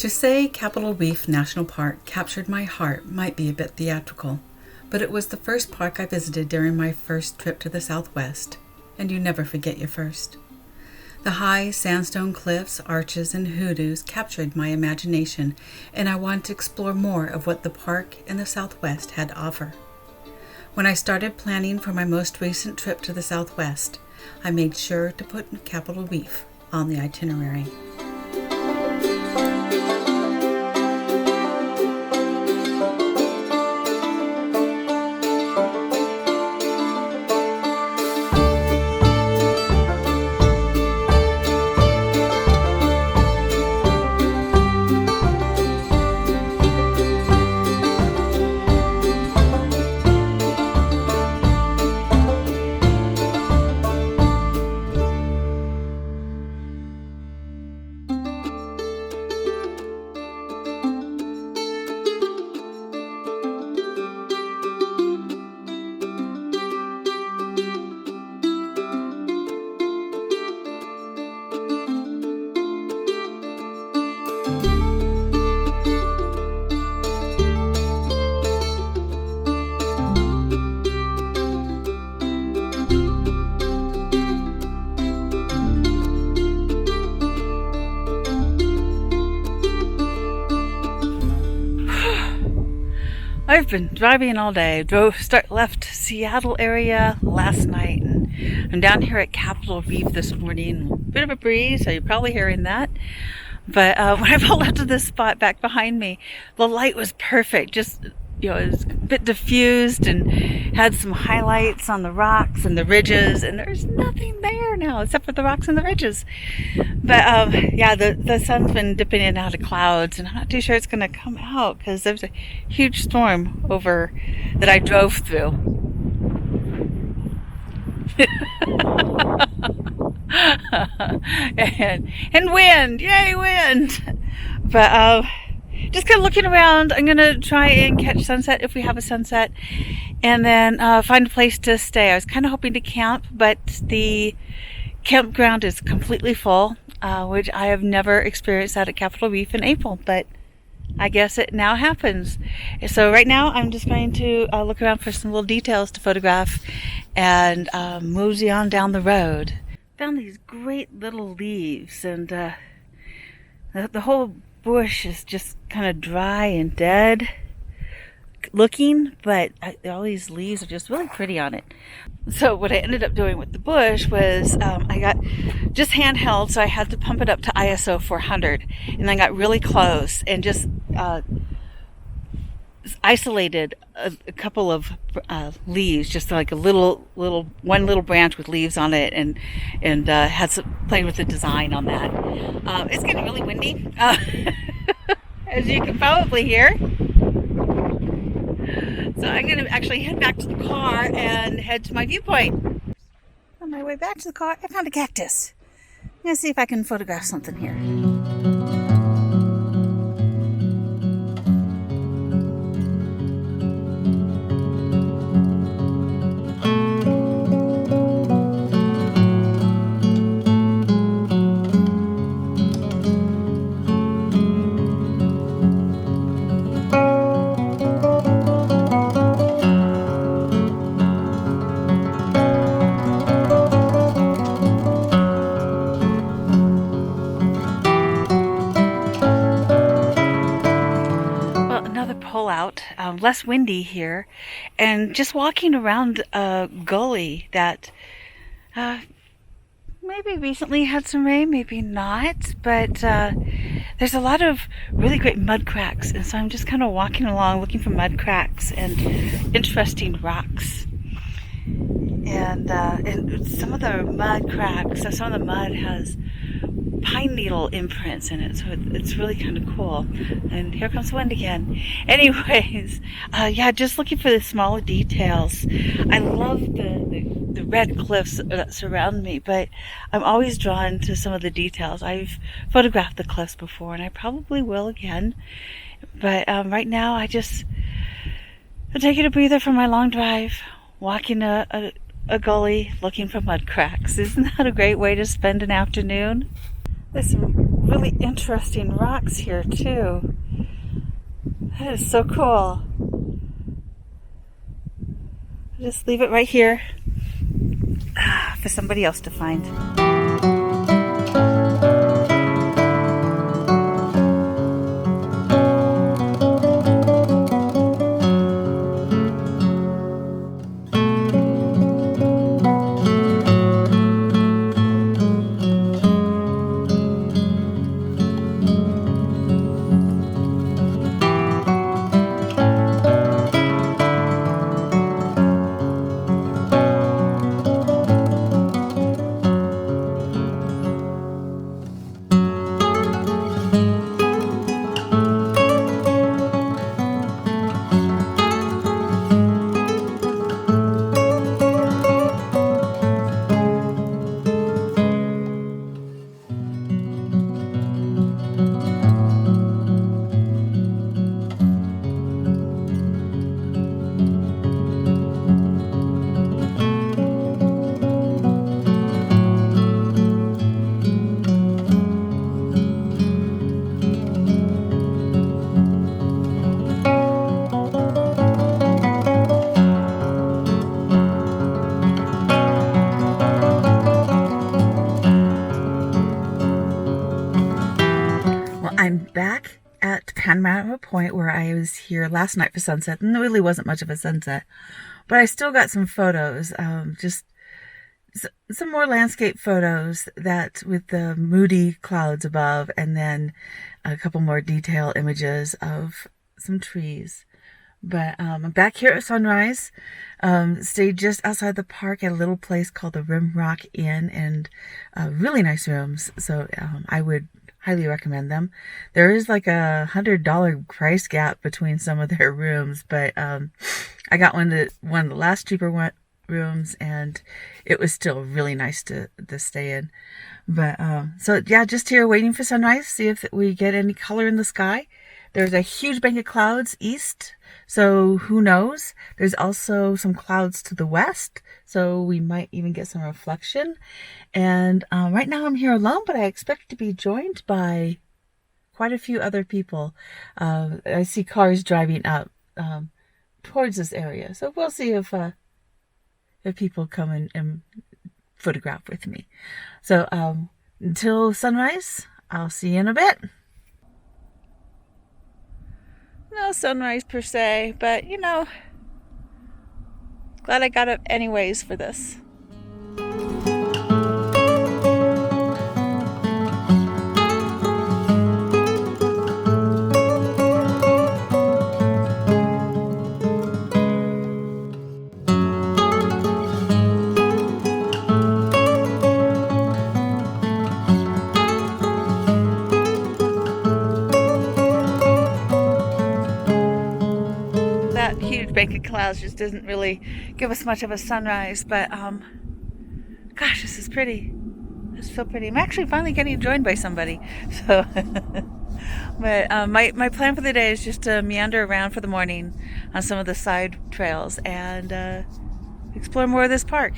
To say Capitol Reef National Park captured my heart might be a bit theatrical, but it was the first park I visited during my first trip to the Southwest, and you never forget your first. The high sandstone cliffs, arches, and hoodoos captured my imagination, and I wanted to explore more of what the park in the Southwest had to offer. When I started planning for my most recent trip to the Southwest, I made sure to put Capitol Reef on the itinerary. I've been driving all day. Left Seattle area last night, and I'm down here at Capitol Reef this morning. A bit of a breeze, so you're probably hearing that. But when I pulled up to this spot back behind me, the light was perfect. Just, it was a bit diffused and had some highlights on the rocks and the ridges, and there's nothing there now except for the rocks and the ridges. But the sun's been dipping in and out of clouds, and I'm not too sure it's going to come out because there's a huge storm over that I drove through. and wind, yay wind! But just kind of looking around. I'm gonna try and catch sunset if we have a sunset, and then find a place to stay. I was kind of hoping to camp, but the campground is completely full, which I have never experienced that at Capitol Reef in April, but I guess it now happens. So right now I'm just going to look around for some little details to photograph and mosey on down the road. Found these great little leaves, and the whole bush is just kind of dry and dead looking, but all these leaves are just really pretty on it. So what I ended up doing with the bush was I got just handheld, so I had to pump it up to ISO 400, and then got really close and just isolated a couple of leaves, just like a one little branch with leaves on it, and played with the design on that. It's getting really windy, as you can probably hear. So I'm going to actually head back to the car and head to my viewpoint. On my way back to the car, I found a cactus. I'm going to see if I can photograph something here. Less windy here, and just walking around a gully that maybe recently had some rain, maybe not, but there's a lot of really great mud cracks, and so I'm just kind of walking along looking for mud cracks and interesting rocks. And some of the mud cracks, some of the mud has pine needle imprints in it, so it's really kind of cool. And here comes the wind again. Anyways, just looking for the smaller details. I love the red cliffs that surround me, but I'm always drawn to some of the details. I've photographed the cliffs before, and I probably will again. But right now, I'm taking a breather from my long drive, walking a gully, looking for mud cracks. Isn't that a great way to spend an afternoon? There's some really interesting rocks here too. That is so cool. I'll just leave it right here for somebody else to find. I'm back at Panorama Point where I was here last night for sunset, and there really wasn't much of a sunset, but I still got some photos, just some more landscape photos that with the moody clouds above, and then a couple more detail images of some trees. But I'm back here at sunrise. Stayed just outside the park at a little place called the Rimrock Inn, and really nice rooms. So I would highly recommend them. There is like $100 price gap between some of their rooms, but I got one of the last cheaper rooms, and it was still really nice to stay in. But so yeah, just here waiting for sunrise, see if we get any color in the sky. There's a huge bank of clouds east, so who knows? There's also some clouds to the west, so we might even get some reflection. And right now I'm here alone, but I expect to be joined by quite a few other people. I see cars driving up towards this area, so we'll see if people come and photograph with me. So until sunrise, I'll see you in a bit. No sunrise per se, but you know, glad I got up anyways for this. That huge bank of clouds just doesn't really give us much of a sunrise, but gosh, this is pretty. It's so pretty. I'm actually finally getting joined by somebody, so but my plan for the day is just to meander around for the morning on some of the side trails and explore more of this park.